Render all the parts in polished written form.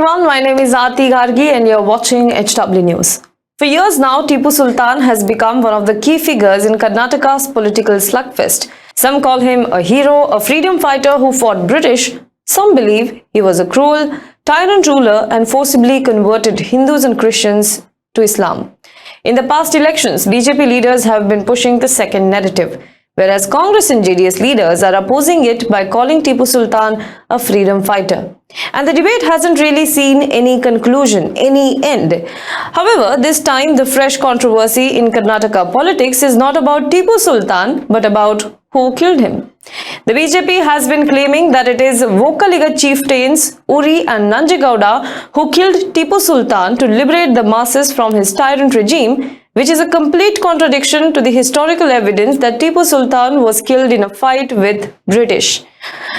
everyone, my name is Aarti Gargi and you're watching HW News. For years now, Tipu Sultan has become one of the key figures in Karnataka's political slugfest. Some call him a hero, a freedom fighter who fought British. Some believe he was a cruel, tyrant ruler and forcibly converted Hindus and Christians to Islam. In the past elections, BJP leaders have been pushing the second narrative, whereas Congress and JDS leaders are opposing it by calling Tipu Sultan a freedom fighter. And the debate hasn't really seen any conclusion, any end. However, this time the fresh controversy in Karnataka politics is not about Tipu Sultan, but about who killed him. The BJP has been claiming that it is Vokkaliga chieftains Uri and Nanjegowda who killed Tipu Sultan to liberate the masses from his tyrant regime, which is a complete contradiction to the historical evidence that Tipu Sultan was killed in a fight with British.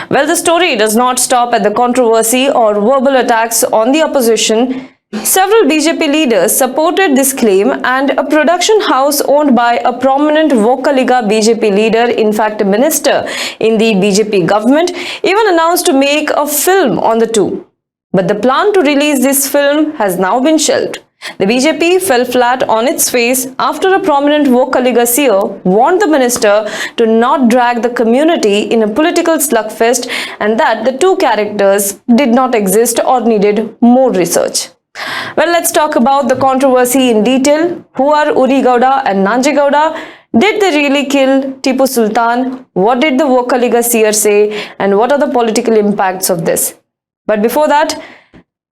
Well, the story does not stop at the controversy or verbal attacks on the opposition. Several BJP leaders supported this claim, and a production house owned by a prominent Vokkaliga BJP leader, in fact a minister in the BJP government, even announced to make a film on the two. But the plan to release this film has now been shelved. The BJP fell flat on its face after a prominent Vokkaliga seer warned the minister to not drag the community in a political slugfest and that the two characters did not exist or needed more research. Well, let's talk about the controversy in detail. Who are Uri Gowda and nanje Gowda? Did they really kill Tipu Sultan? What did the Vokkaliga seer say? And what are the political impacts of this? But before that,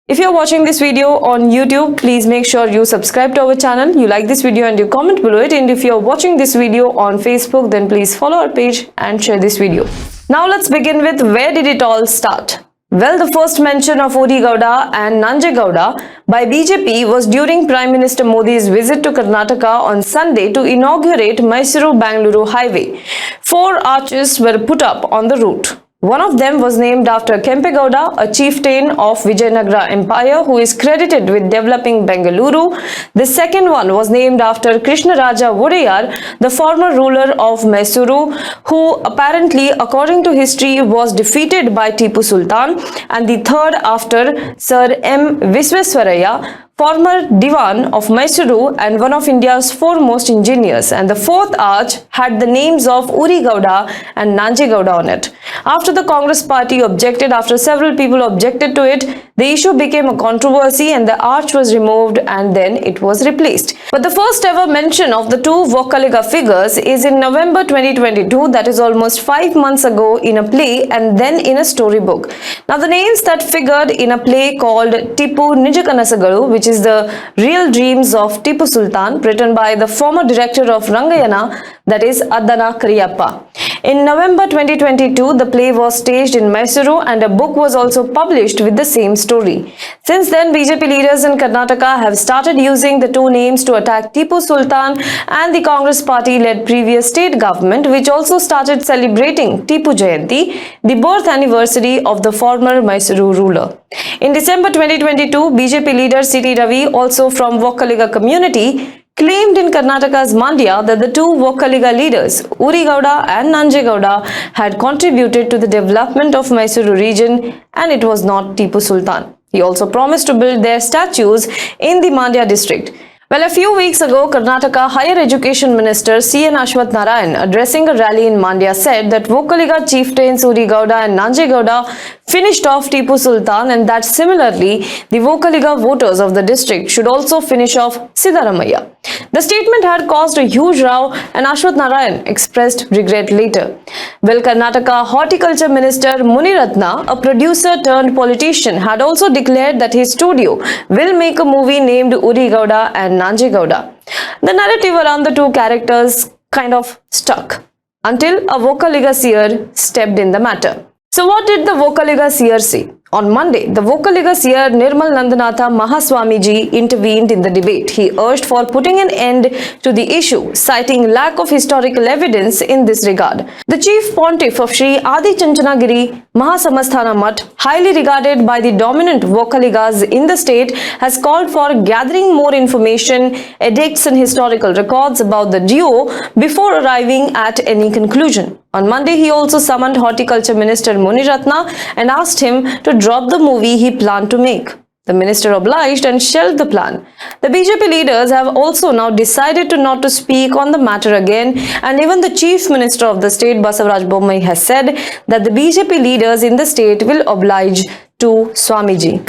if you're watching this video on YouTube, please make sure you subscribe to our channel, you like this video and you comment below it. And if you're watching this video on Facebook, then please follow our page and share this video. Now let's begin with where did it all start? Well, the first mention of Uri Gowda and nanje Gowda by BJP was during Prime Minister Modi's visit to Karnataka on Sunday to inaugurate Mysuru-Bangalore highway. 4 arches were put up on the route. One of them was named after Kempe Gowda, a chieftain of Vijayanagara Empire who is credited with developing Bengaluru. The second one was named after Krishnaraja Wodeyar, the former ruler of Mysuru, who apparently, according to history, was defeated by Tipu Sultan. And the third after Sir M. Visvesvaraya, former Diwan of Mysuru and one of India's foremost engineers. And the fourth arch had the names of Uri Gowda and nanje Gowda on it. After the Congress party objected, after several people objected to it, the issue became a controversy and the arch was removed and then it was replaced. But the first ever mention of the two Vokkaliga figures is in November 2022, that is almost 5 months ago, in a play and then in a storybook. Now the names that figured in a play called Tipu Nijakanasagalu, which is the real dreams of Tipu Sultan, written by the former director of Rangayana, that is Addana Kariyappa. In November 2022, the play was staged in Mysuru and a book was also published with the same story. Since then, BJP leaders in Karnataka have started using the two names to attack Tipu Sultan and the Congress party-led previous state government, which also started celebrating Tipu Jayanti, the birth anniversary of the former Mysuru ruler. In December 2022, BJP leader C.T. Ravi, also from Vokkaliga community, claimed in Karnataka's Mandya that the two Vokkaliga leaders, Uri Gowda and nanje Gowda, had contributed to the development of Mysuru region and it was not Tipu Sultan. He also promised to build their statues in the Mandya district. Well, a few weeks ago, Karnataka Higher Education Minister C.N. Ashwath Narayan, addressing a rally in Mandya, said that Vokkaliga chieftains Uri Gowda and nanje Gowda finished off Tipu Sultan and that similarly, the Vokkaliga voters of the district should also finish off Siddaramaiah. The statement had caused a huge row and Ashwath Narayan expressed regret later. Well, Karnataka Horticulture Minister Muniratna, a producer turned politician, had also declared that his studio will make a movie named Uri Gowda and nanje Gowda. The narrative around the two characters kind of stuck until a Vokkaliga seer stepped in the matter. So what did the Vokkaliga seer say? On Monday, the Vokkaliga seer Nirmal Nandanatha Mahaswamiji intervened in the debate. He urged for putting an end to the issue, citing lack of historical evidence in this regard. The chief pontiff of Sri Adi Chanchanagiri Mahasamasthana Mutt, highly regarded by the dominant Vokkaligas in the state, has called for gathering more information, edicts and historical records about the duo before arriving at any conclusion. On Monday, he also summoned Horticulture Minister Muniratna and asked him to drop the movie he planned to make. The minister obliged and shelved the plan. The BJP leaders have also now decided not to speak on the matter again, and even the chief minister of the state, Basavaraj Bommai, has said that the BJP leaders in the state will oblige to Swamiji.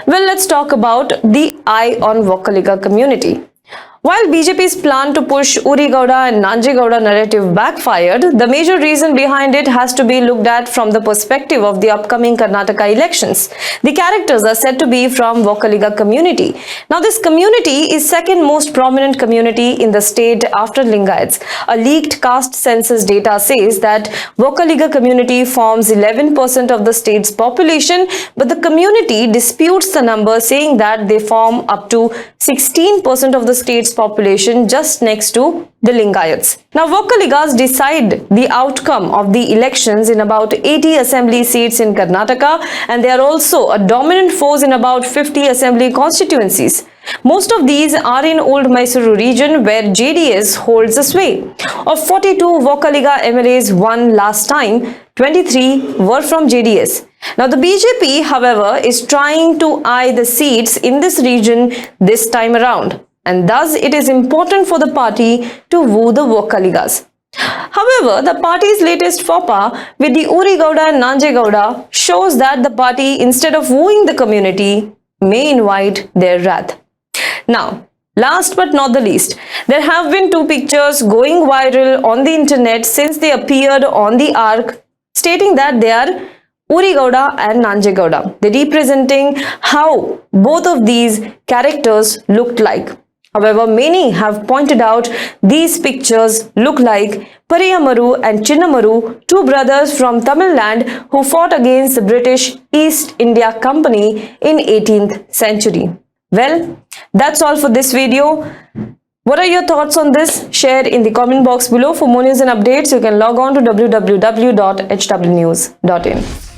Well, let's talk about the eye on Vokkaliga community. While BJP's plan to push Uri Gowda and nanje Gowda narrative backfired, the major reason behind it has to be looked at from the perspective of the upcoming Karnataka elections. The characters are said to be from Vokkaliga community. Now, this community is second most prominent community in the state after Lingayats. A leaked caste census data says that Vokkaliga community forms 11% of the state's population, but the community disputes the number, saying that they form up to 16% of the state's population, just next to the Lingayats. Now, Vokkaligas decide the outcome of the elections in about 80 assembly seats in Karnataka, and they are also a dominant force in about 50 assembly constituencies. Most of these are in Old Mysuru region, where JDS holds the sway. Of 42 Vokkaliga MLAs won last time, 23 were from JDS. Now, the BJP, however, is trying to eye the seats in this region this time around, and thus it is important for the party to woo the Vokkaligas. However, the party's latest faux pas with the Uri Gowda and nanje Gowda shows that the party, instead of wooing the community, may invite their wrath. Now, last but not the least, there have been two pictures going viral on the internet since they appeared on the arc, stating that they are Uri Gowda and nanje Gowda. They representing how both of these characters looked like. However, many have pointed out these pictures look like Pariyamaru and Chinnamaru, two brothers from Tamil Nadu who fought against the British East India Company in 18th century. Well, that's all for this video. What are your thoughts on this? Share in the comment box below. For more news and updates, you can log on to www.hwnews.in.